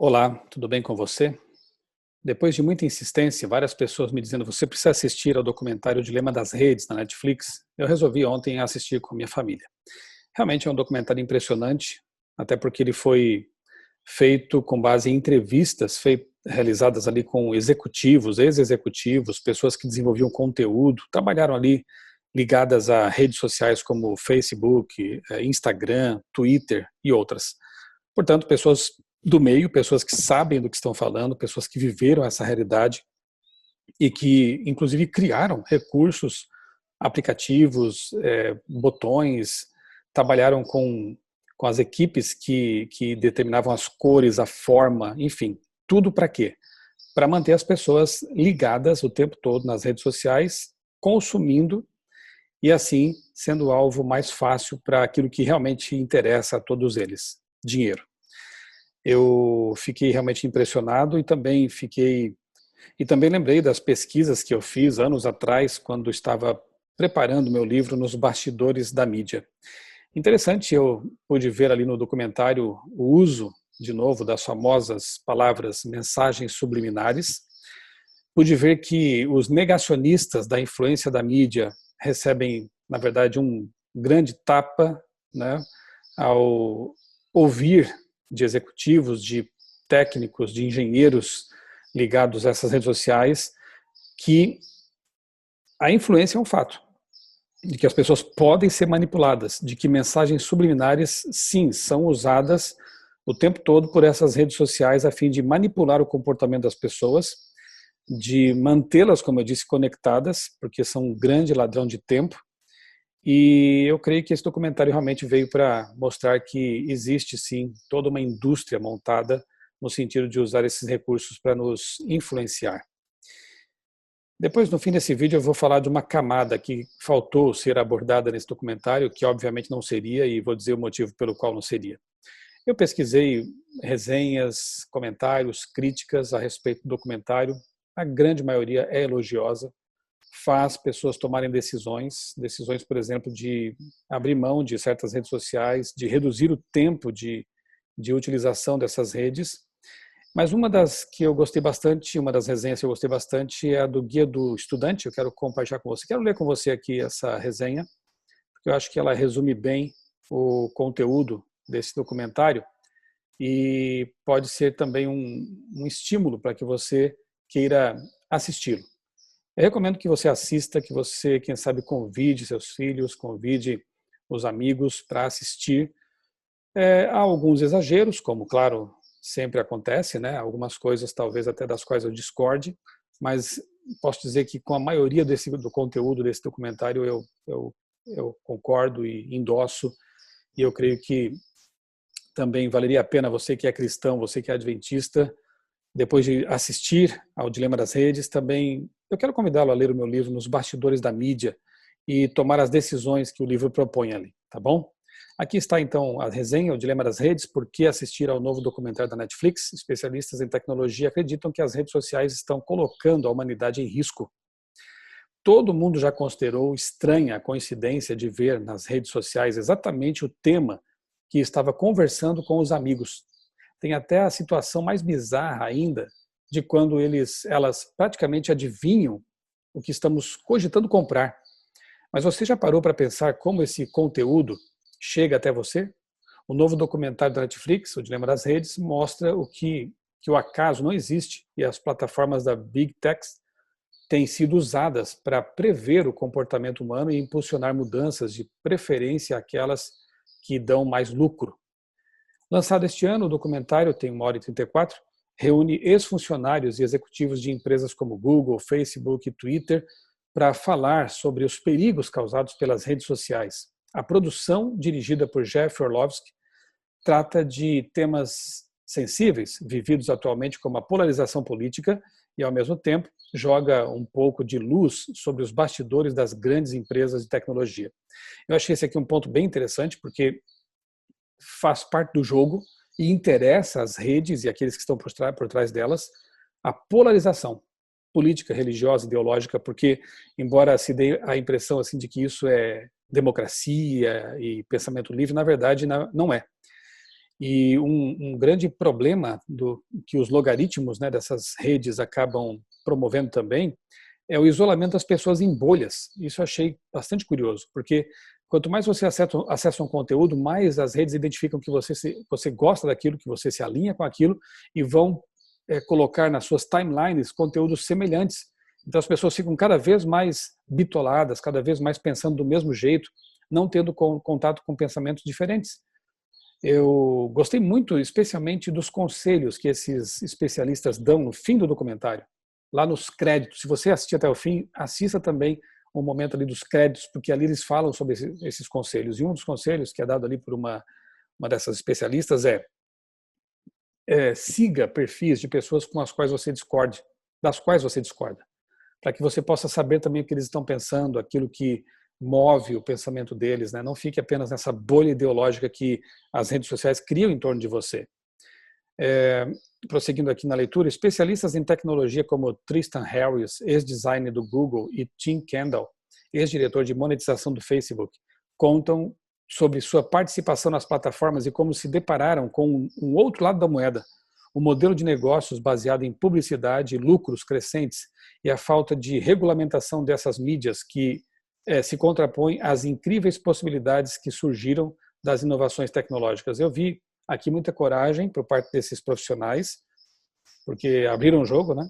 Olá, tudo bem com você? Depois de muita insistência, várias pessoas me dizendo você precisa assistir ao documentário O Dilema das Redes na Netflix, eu resolvi ontem assistir com minha família. Realmente é um documentário impressionante, até porque ele foi feito com base em entrevistas realizadas ali com executivos, ex-executivos, pessoas que desenvolviam conteúdo, trabalharam ali ligadas a redes sociais como Facebook, Instagram, Twitter e outras. Portanto, pessoas do meio, pessoas que sabem do que estão falando, pessoas que viveram essa realidade e que, inclusive, criaram recursos, aplicativos, botões, trabalharam com as equipes que determinavam as cores, a forma, enfim, tudo para quê? Para manter as pessoas ligadas o tempo todo nas redes sociais, consumindo e assim sendo o alvo mais fácil para aquilo que realmente interessa a todos eles, dinheiro. Eu fiquei realmente impressionado e também lembrei das pesquisas que eu fiz anos atrás quando estava preparando meu livro Nos Bastidores da Mídia. Interessante, eu pude ver ali no documentário o uso de novo das famosas palavras mensagens subliminares. Pude ver que os negacionistas da influência da mídia recebem, na verdade, um grande tapa, né, ao ouvir de executivos, de técnicos, de engenheiros ligados a essas redes sociais, que a influência é um fato, de que as pessoas podem ser manipuladas, de que mensagens subliminares, sim, são usadas o tempo todo por essas redes sociais a fim de manipular o comportamento das pessoas, de mantê-las, como eu disse, conectadas, porque são um grande ladrão de tempo. E eu creio que esse documentário realmente veio para mostrar que existe sim toda uma indústria montada no sentido de usar esses recursos para nos influenciar. Depois, no fim desse vídeo, eu vou falar de uma camada que faltou ser abordada nesse documentário, que obviamente não seria, e vou dizer o motivo pelo qual não seria. Eu pesquisei resenhas, comentários, críticas a respeito do documentário. A grande maioria é elogiosa, faz pessoas tomarem decisões, por exemplo, de abrir mão de certas redes sociais, de reduzir o tempo de utilização dessas redes. Mas uma das que eu gostei bastante, uma das resenhas que eu gostei bastante é a do Guia do Estudante. Eu quero compartilhar com você. Quero ler com você aqui essa resenha, porque eu acho que ela resume bem o conteúdo desse documentário e pode ser também um estímulo para que você queira assisti-lo. Eu recomendo que você assista, que você, quem sabe, convide seus filhos, convide os amigos para assistir. Há alguns exageros, como, claro, sempre acontece, né? Algumas coisas, talvez até das quais eu discorde, mas posso dizer que com a maioria do conteúdo desse documentário eu concordo e endosso, e eu creio que também valeria a pena você que é cristão, você que é adventista, depois de assistir ao Dilema das Redes, também eu quero convidá-lo a ler o meu livro Nos Bastidores da Mídia e tomar as decisões que o livro propõe ali, tá bom? Aqui está então a resenha, o Dilema das Redes, por que assistir ao novo documentário da Netflix. Especialistas em tecnologia acreditam que as redes sociais estão colocando a humanidade em risco. Todo mundo já considerou estranha a coincidência de ver nas redes sociais exatamente o tema que estava conversando com os amigos. Tem até a situação mais bizarra ainda de quando elas praticamente adivinham o que estamos cogitando comprar. Mas você já parou para pensar como esse conteúdo chega até você? O novo documentário da Netflix, O Dilema das Redes, mostra que o acaso não existe e as plataformas da Big Tech têm sido usadas para prever o comportamento humano e impulsionar mudanças, de preferência aquelas que dão mais lucro. Lançado este ano, o documentário, tem 1h34, reúne ex-funcionários e executivos de empresas como Google, Facebook e Twitter para falar sobre os perigos causados pelas redes sociais. A produção, dirigida por Jeff Orlovsky, trata de temas sensíveis, vividos atualmente como a polarização política, e, ao mesmo tempo, joga um pouco de luz sobre os bastidores das grandes empresas de tecnologia. Eu achei esse aqui um ponto bem interessante, porque faz parte do jogo e interessa às redes e aqueles que estão por trás delas a polarização política, religiosa, ideológica, porque, embora se dê a impressão assim de que isso é democracia e pensamento livre, na verdade não é. E um grande problema que os logaritmos, né, dessas redes acabam promovendo também é o isolamento das pessoas em bolhas. Isso eu achei bastante curioso, porque quanto mais você acessa um conteúdo, mais as redes identificam que você gosta daquilo, que você se alinha com aquilo e vão colocar nas suas timelines conteúdos semelhantes. Então as pessoas ficam cada vez mais bitoladas, cada vez mais pensando do mesmo jeito, não tendo contato com pensamentos diferentes. Eu gostei muito, especialmente, dos conselhos que esses especialistas dão no fim do documentário, lá nos créditos. Se você assistir até o fim, assista também o momento ali dos créditos, porque ali eles falam sobre esses conselhos. E um dos conselhos que é dado ali por uma dessas especialistas siga perfis de pessoas com as quais você discorde, das quais você discorda, para que você possa saber também o que eles estão pensando, aquilo que move o pensamento deles, né? Não fique apenas nessa bolha ideológica que as redes sociais criam em torno de você. Prosseguindo aqui na leitura, especialistas em tecnologia como Tristan Harris, ex-designer do Google, e Tim Kendall, ex-diretor de monetização do Facebook, contam sobre sua participação nas plataformas e como se depararam com um outro lado da moeda, o modelo de negócios baseado em publicidade e lucros crescentes e a falta de regulamentação dessas mídias que se contrapõe às incríveis possibilidades que surgiram das inovações tecnológicas. Eu vi aqui muita coragem por parte desses profissionais, porque abriram o jogo, né?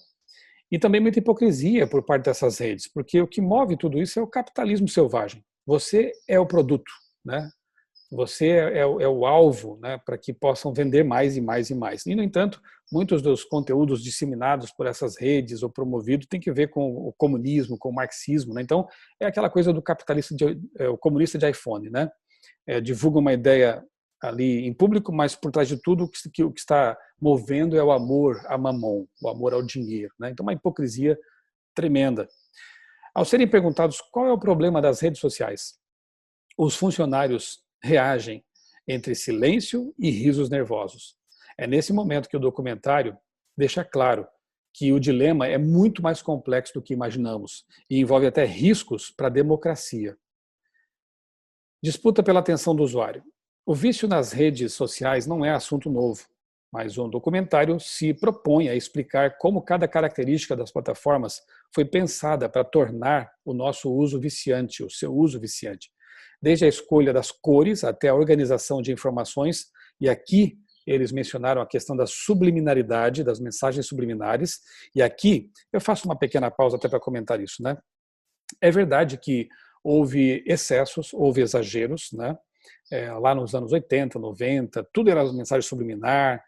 E também muita hipocrisia por parte dessas redes, porque o que move tudo isso é o capitalismo selvagem. Você é o produto, né? Você é o alvo, né, para que possam vender mais e mais e mais. E, no entanto, muitos dos conteúdos disseminados por essas redes ou promovidos têm que ver com o comunismo, com o marxismo, né? Então, é aquela coisa do capitalista, o comunista de iPhone, né? Divulga uma ideia ali em público, mas por trás de tudo o que está movendo é o amor a mamon, o amor ao dinheiro, né? Então, uma hipocrisia tremenda. Ao serem perguntados qual é o problema das redes sociais, os funcionários reagem entre silêncio e risos nervosos. É nesse momento que o documentário deixa claro que o dilema é muito mais complexo do que imaginamos e envolve até riscos para a democracia. Disputa pela atenção do usuário. O vício nas redes sociais não é assunto novo, mas um documentário se propõe a explicar como cada característica das plataformas foi pensada para tornar o nosso uso viciante, o seu uso viciante. Desde a escolha das cores até a organização de informações, e aqui eles mencionaram a questão da subliminaridade, das mensagens subliminares, e aqui eu faço uma pequena pausa até para comentar isso, né? É verdade que houve excessos, houve exageros, né? Lá nos anos 80, 90, tudo era mensagem subliminar,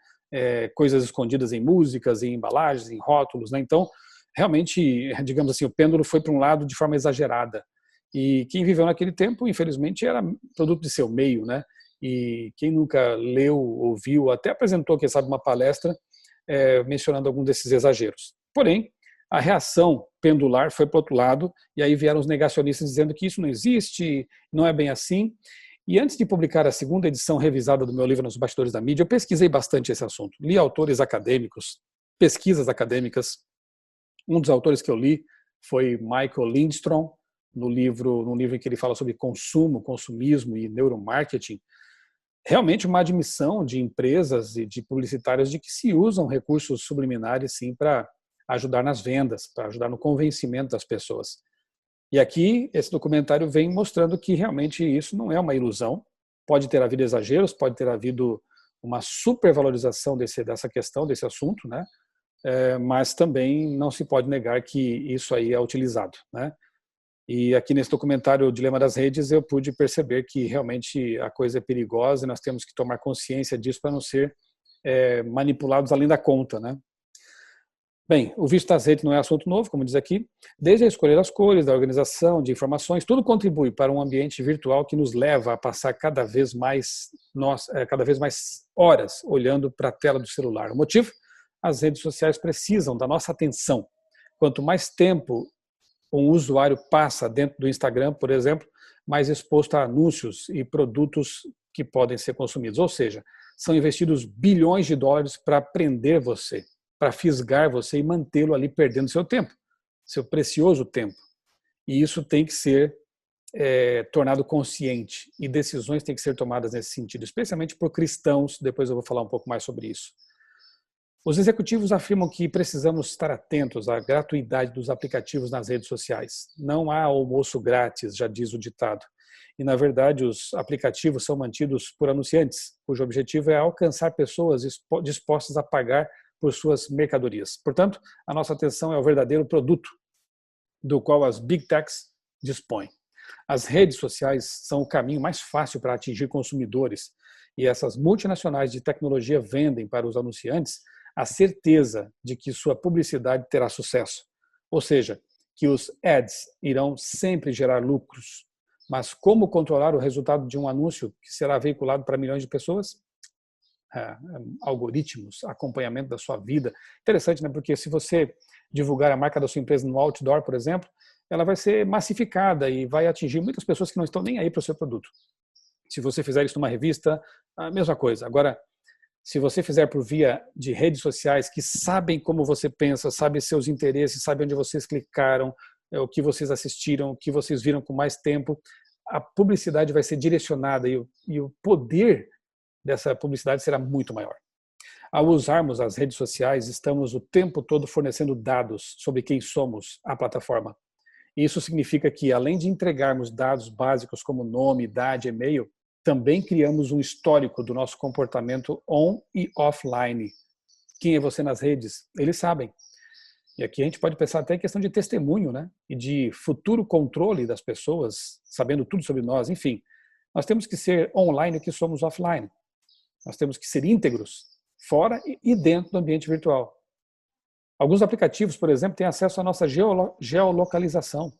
coisas escondidas em músicas, em embalagens, em rótulos, né? Então, realmente, digamos assim, o pêndulo foi para um lado de forma exagerada. E quem viveu naquele tempo, infelizmente, era produto de seu meio, né? E quem nunca leu, ouviu, até apresentou, quem sabe, uma palestra mencionando algum desses exageros. Porém, a reação pendular foi para o outro lado, e aí vieram os negacionistas dizendo que isso não existe, não é bem assim. E antes de publicar a segunda edição revisada do meu livro Nos Bastidores da Mídia, eu pesquisei bastante esse assunto. Li autores acadêmicos, pesquisas acadêmicas. Um dos autores que eu li foi Michael Lindstrom, num livro em que ele fala sobre consumo, consumismo e neuromarketing. Realmente uma admissão de empresas e de publicitários de que se usam recursos subliminares, sim, para ajudar nas vendas, para ajudar no convencimento das pessoas. E aqui, esse documentário vem mostrando que realmente isso não é uma ilusão. Pode ter havido exageros, pode ter havido uma supervalorização dessa questão, desse assunto, né? Mas também não se pode negar que isso aí é utilizado, né? E aqui nesse documentário O Dilema das Redes eu pude perceber que realmente a coisa é perigosa e nós temos que tomar consciência disso para não ser manipulados além da conta, né? Bem, o vício das redes não é assunto novo, como diz aqui. Desde a escolha das cores, da organização de informações, tudo contribui para um ambiente virtual que nos leva a passar cada vez mais horas olhando para a tela do celular. O motivo? As redes sociais precisam da nossa atenção. Quanto mais tempo um usuário passa dentro do Instagram, por exemplo, mais exposto a anúncios e produtos que podem ser consumidos. Ou seja, são investidos bilhões de dólares para prender você, para fisgar você e mantê-lo ali perdendo seu tempo, seu precioso tempo. E isso tem que ser tornado consciente e decisões têm que ser tomadas nesse sentido, especialmente por cristãos. Depois eu vou falar um pouco mais sobre isso. Os executivos afirmam que precisamos estar atentos à gratuidade dos aplicativos nas redes sociais. Não há almoço grátis, já diz o ditado. E, na verdade, os aplicativos são mantidos por anunciantes, cujo objetivo é alcançar pessoas dispostas a pagar por suas mercadorias. Portanto, a nossa atenção é o verdadeiro produto do qual as Big Techs dispõem. As redes sociais são o caminho mais fácil para atingir consumidores, e essas multinacionais de tecnologia vendem para os anunciantes a certeza de que sua publicidade terá sucesso. Ou seja, que os ads irão sempre gerar lucros. Mas como controlar o resultado de um anúncio que será veiculado para milhões de pessoas? Algoritmos, acompanhamento da sua vida. Interessante, né? Porque se você divulgar a marca da sua empresa no outdoor, por exemplo, ela vai ser massificada e vai atingir muitas pessoas que não estão nem aí para o seu produto. Se você fizer isso numa revista, a mesma coisa. Agora, se você fizer por via de redes sociais que sabem como você pensa, sabem seus interesses, sabem onde vocês clicaram, o que vocês assistiram, o que vocês viram com mais tempo, a publicidade vai ser direcionada e o poder dessa publicidade será muito maior. Ao usarmos as redes sociais, estamos o tempo todo fornecendo dados sobre quem somos à plataforma. Isso significa que, além de entregarmos dados básicos como nome, idade, e-mail, também criamos um histórico do nosso comportamento on e offline. Quem é você nas redes? Eles sabem. E aqui a gente pode pensar até em questão de testemunho, né? E de futuro controle das pessoas, sabendo tudo sobre nós. Enfim, nós temos que ser online o que somos offline. Nós temos que ser íntegros, fora e dentro do ambiente virtual. Alguns aplicativos, por exemplo, têm acesso à nossa geolocalização.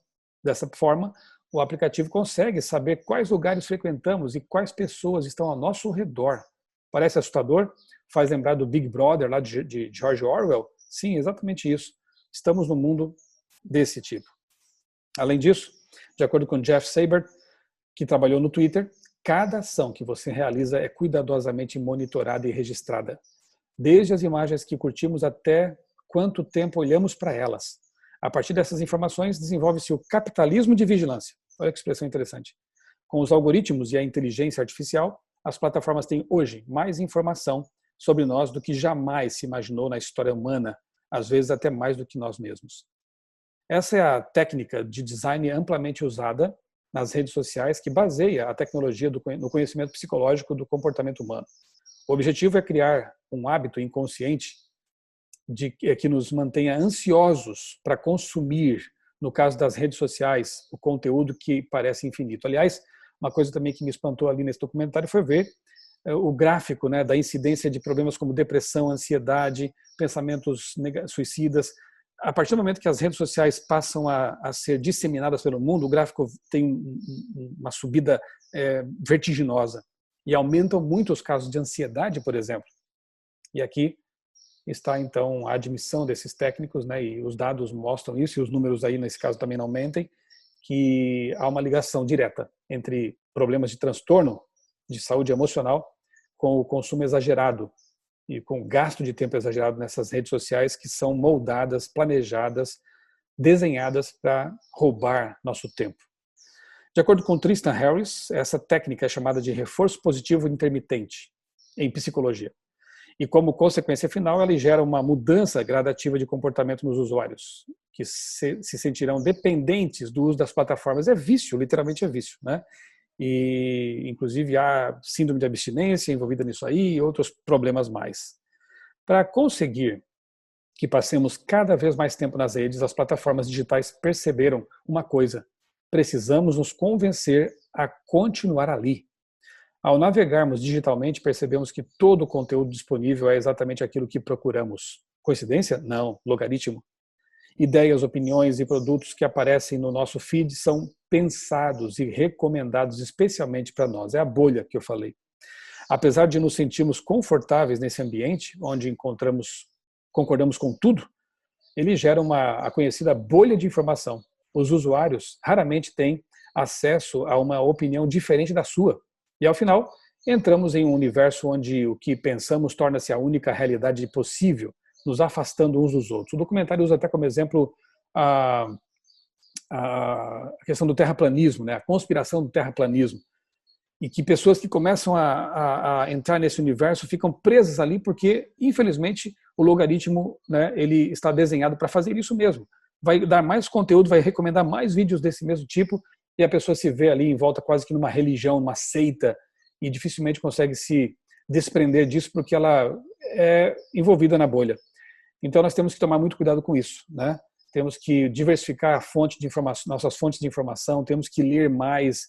Dessa forma, o aplicativo consegue saber quais lugares frequentamos e quais pessoas estão ao nosso redor. Parece assustador? Faz lembrar do Big Brother, lá de George Orwell? Sim, exatamente isso. Estamos num mundo desse tipo. Além disso, de acordo com Jeff Saber, que trabalhou no Twitter, cada ação que você realiza é cuidadosamente monitorada e registrada. Desde as imagens que curtimos até quanto tempo olhamos para elas. A partir dessas informações, desenvolve-se o capitalismo de vigilância. Olha que expressão interessante. Com os algoritmos e a inteligência artificial, as plataformas têm hoje mais informação sobre nós do que jamais se imaginou na história humana, às vezes até mais do que nós mesmos. Essa é a técnica de design amplamente usada nas redes sociais que baseia a tecnologia no conhecimento psicológico do comportamento humano. O objetivo é criar um hábito inconsciente que nos mantenha ansiosos para consumir, no caso das redes sociais, o conteúdo que parece infinito. Aliás, uma coisa também que me espantou ali nesse documentário foi ver o gráfico, né, da incidência de problemas como depressão, ansiedade, pensamentos suicidas. A partir do momento que as redes sociais passam a ser disseminadas pelo mundo, o gráfico tem uma subida vertiginosa e aumentam muito os casos de ansiedade, por exemplo. E aqui está, então, a admissão desses técnicos, né, e os dados mostram isso, e os números aí, nesse caso, também não mentem, que há uma ligação direta entre problemas de transtorno de saúde emocional com o consumo exagerado e com o gasto de tempo exagerado nessas redes sociais que são moldadas, planejadas, desenhadas para roubar nosso tempo. De acordo com Tristan Harris, essa técnica é chamada de reforço positivo intermitente em psicologia. E como consequência final, ela gera uma mudança gradativa de comportamento nos usuários, que se sentirão dependentes do uso das plataformas. É vício, literalmente é vício, né? E, inclusive, há síndrome de abstinência envolvida nisso aí e outros problemas mais. Para conseguir que passemos cada vez mais tempo nas redes, as plataformas digitais perceberam uma coisa: precisamos nos convencer a continuar ali. Ao navegarmos digitalmente, percebemos que todo o conteúdo disponível é exatamente aquilo que procuramos. Coincidência? Não, logaritmo. Ideias, opiniões e produtos que aparecem no nosso feed são pensados e recomendados especialmente para nós. É a bolha que eu falei. Apesar de nos sentirmos confortáveis nesse ambiente, onde concordamos com tudo, ele gera a conhecida bolha de informação. Os usuários raramente têm acesso a uma opinião diferente da sua. E, ao final, entramos em um universo onde o que pensamos torna-se a única realidade possível, nos afastando uns dos outros. O documentário usa até como exemplo a questão do terraplanismo, né, a conspiração do terraplanismo, e que pessoas que começam a entrar nesse universo ficam presas ali porque, infelizmente, o logaritmo, né, ele está desenhado para fazer isso mesmo. Vai dar mais conteúdo, vai recomendar mais vídeos desse mesmo tipo, e a pessoa se vê ali em volta quase que numa religião, uma seita, e dificilmente consegue se desprender disso porque ela é envolvida na bolha. Então nós temos que tomar muito cuidado com isso, né? Temos que diversificar a fonte de informação, nossas fontes de informação, temos que ler mais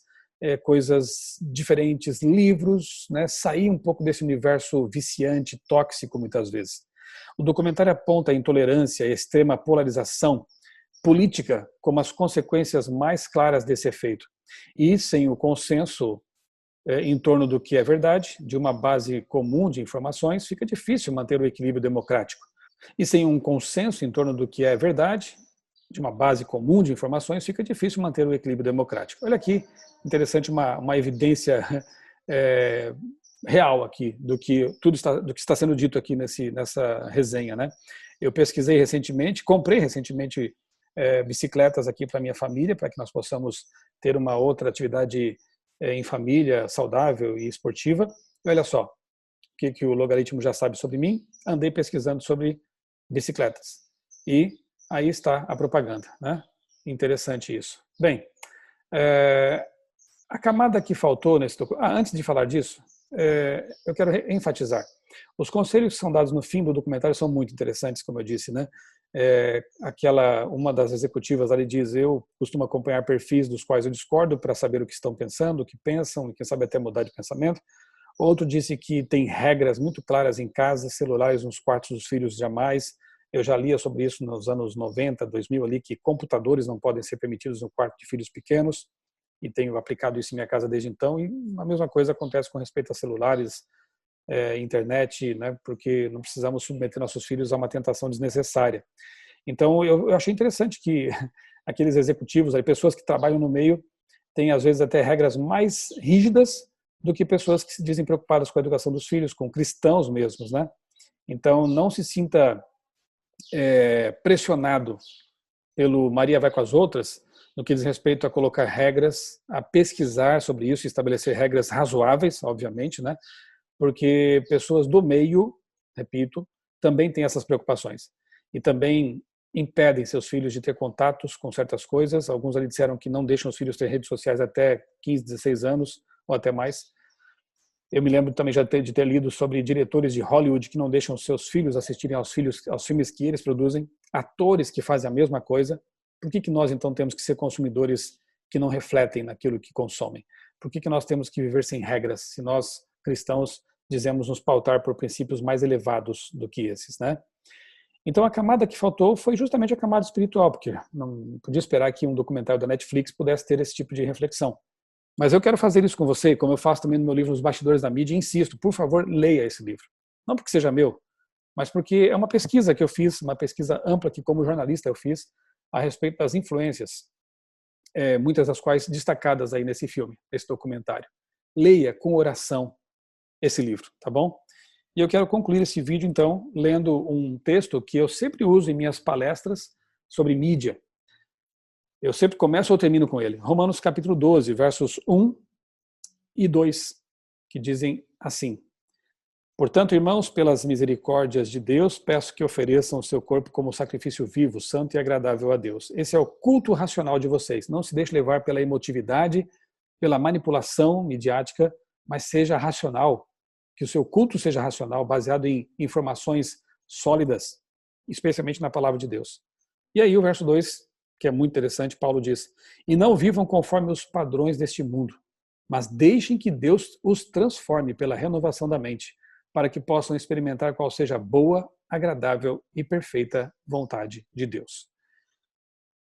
coisas diferentes, livros, né? Sair um pouco desse universo viciante, tóxico muitas vezes. O documentário aponta a intolerância, a extrema polarização política como as consequências mais claras desse efeito. E sem o consenso em torno do que é verdade, de uma base comum de informações, fica difícil manter o equilíbrio democrático. E sem um consenso em torno do que é verdade, de uma base comum de informações, fica difícil manter o equilíbrio democrático. Olha aqui, interessante, uma evidência real aqui do que do que está sendo dito aqui nessa resenha, né? Eu pesquisei recentemente, comprei recentemente bicicletas aqui para minha família, para que nós possamos ter uma outra atividade em família, saudável e esportiva. E olha só, o que o logaritmo já sabe sobre mim? Andei pesquisando sobre bicicletas. E aí está a propaganda, né? Interessante isso. Bem, a camada que faltou nesse documento... antes de falar disso, eu quero enfatizar. Os conselhos que são dados no fim do documentário são muito interessantes, como eu disse, né? Uma das executivas ali diz: eu costumo acompanhar perfis dos quais eu discordo para saber o que estão pensando, o que pensam, e quem sabe até mudar de pensamento. Outro disse que tem regras muito claras em casa, celulares nos quartos dos filhos jamais. Eu já lia sobre isso nos anos 90, 2000 ali, que computadores não podem ser permitidos no quarto de filhos pequenos, e tenho aplicado isso em minha casa desde então. E a mesma coisa acontece com respeito a celulares, internet, né, porque não precisamos submeter nossos filhos a uma tentação desnecessária. Então eu achei interessante que aqueles executivos, pessoas que trabalham no meio, têm às vezes até regras mais rígidas do que pessoas que se dizem preocupadas com a educação dos filhos, com cristãos mesmos, né? Então não se sinta pressionado pelo Maria vai com as outras no que diz respeito a colocar regras, a pesquisar sobre isso, estabelecer regras razoáveis, obviamente, né? Porque pessoas do meio, repito, também têm essas preocupações e também impedem seus filhos de ter contatos com certas coisas. Alguns ali disseram que não deixam os filhos ter redes sociais até 15, 16 anos ou até mais. Eu me lembro também de ter lido sobre diretores de Hollywood que não deixam seus filhos assistirem aos filmes que eles produzem, atores que fazem a mesma coisa. Por que nós então temos que ser consumidores que não refletem naquilo que consomem? Por que nós temos que viver sem regras, se nós cristãos dizemos nos pautar por princípios mais elevados do que esses, né? Então a camada que faltou foi justamente a camada espiritual, porque não podia esperar que um documentário da Netflix pudesse ter esse tipo de reflexão. Mas eu quero fazer isso com você, como eu faço também no meu livro Os Bastidores da Mídia, e insisto, por favor, leia esse livro. Não porque seja meu, mas porque é uma pesquisa que eu fiz, uma pesquisa ampla que como jornalista eu fiz a respeito das influências, muitas das quais destacadas aí nesse filme, nesse documentário. Leia com oração esse livro, tá bom? E eu quero concluir esse vídeo, então, lendo um texto que eu sempre uso em minhas palestras sobre mídia. Eu sempre começo ou termino com ele. Romanos capítulo 12, versos 1 e 2, que dizem assim: portanto, irmãos, pelas misericórdias de Deus, peço que ofereçam o seu corpo como sacrifício vivo, santo e agradável a Deus. Esse é o culto racional de vocês. Não se deixe levar pela emotividade, pela manipulação midiática, mas seja racional. Que o seu culto seja racional, baseado em informações sólidas, especialmente na palavra de Deus. E aí o verso 2, que é muito interessante, Paulo diz: e não vivam conforme os padrões deste mundo, mas deixem que Deus os transforme pela renovação da mente, para que possam experimentar qual seja a boa, agradável e perfeita vontade de Deus.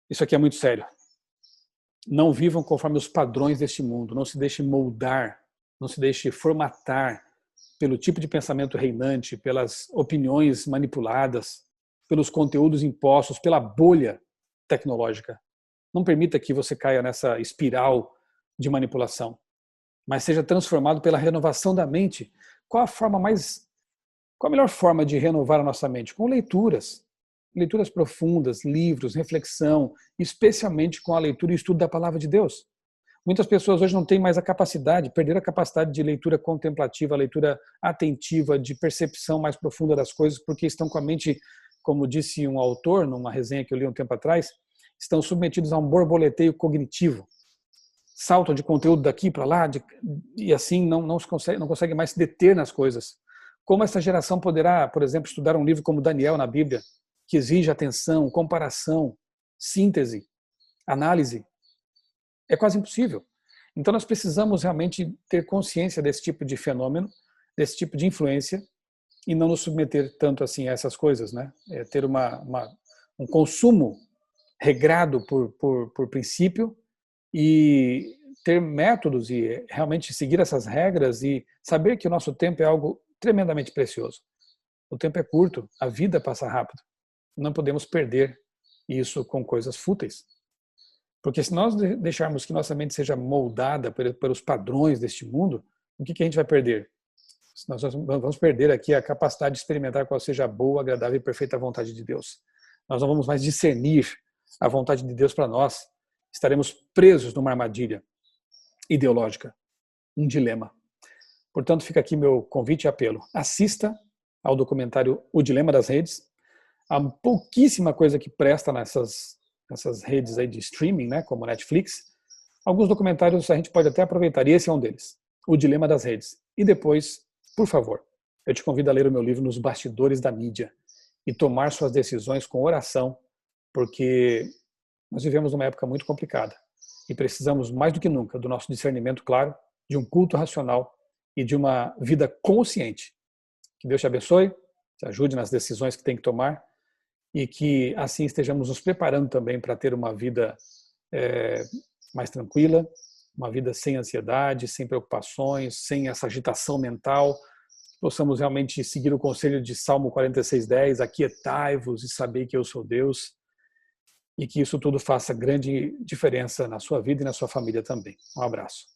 Isso aqui é muito sério. Não vivam conforme os padrões deste mundo, não se deixe moldar, não se deixe formatar pelo tipo de pensamento reinante, pelas opiniões manipuladas, pelos conteúdos impostos, pela bolha tecnológica. Não permita que você caia nessa espiral de manipulação, mas seja transformado pela renovação da mente. Qual a melhor forma de renovar a nossa mente? Com leituras. leituras profundas, livros, reflexão, especialmente com a leitura e estudo da palavra de Deus. Muitas pessoas hoje não têm mais a capacidade, perderam a capacidade de leitura contemplativa, leitura atentiva, de percepção mais profunda das coisas, porque estão com a mente, como disse um autor, numa resenha que eu li um tempo atrás, estão submetidos a um borboleteio cognitivo. Saltam de conteúdo daqui para lá, e assim não consegue mais se deter nas coisas. Como essa geração poderá, por exemplo, estudar um livro como Daniel na Bíblia, que exige atenção, comparação, síntese, análise? É quase impossível. Então nós precisamos realmente ter consciência desse tipo de fenômeno, desse tipo de influência, e não nos submeter tanto assim a essas coisas, né? Ter um consumo regrado por princípio e ter métodos e realmente seguir essas regras e saber que o nosso tempo é algo tremendamente precioso. O tempo é curto, a vida passa rápido. Não podemos perder isso com coisas fúteis. Porque se nós deixarmos que nossa mente seja moldada pelos padrões deste mundo, o que a gente vai perder? Nós vamos perder aqui a capacidade de experimentar qual seja a boa, agradável e perfeita vontade de Deus. Nós não vamos mais discernir a vontade de Deus para nós. Estaremos presos numa armadilha ideológica, um dilema. Portanto, fica aqui meu convite e apelo. Assista ao documentário O Dilema das Redes. Há pouquíssima coisa que presta nessas redes aí de streaming, né, como Netflix. Alguns documentários a gente pode até aproveitar, e esse é um deles, O Dilema das Redes. E depois, por favor, eu te convido a ler o meu livro Nos Bastidores da Mídia e tomar suas decisões com oração, porque nós vivemos numa época muito complicada e precisamos mais do que nunca do nosso discernimento claro, de um culto racional e de uma vida consciente. Que Deus te abençoe, te ajude nas decisões que tem que tomar e que assim estejamos nos preparando também para ter uma vida mais tranquila, uma vida sem ansiedade, sem preocupações, sem essa agitação mental. Possamos realmente seguir o conselho de Salmo 46:10, aquietai-vos e sabei que eu sou Deus, e que isso tudo faça grande diferença na sua vida e na sua família também. Um abraço.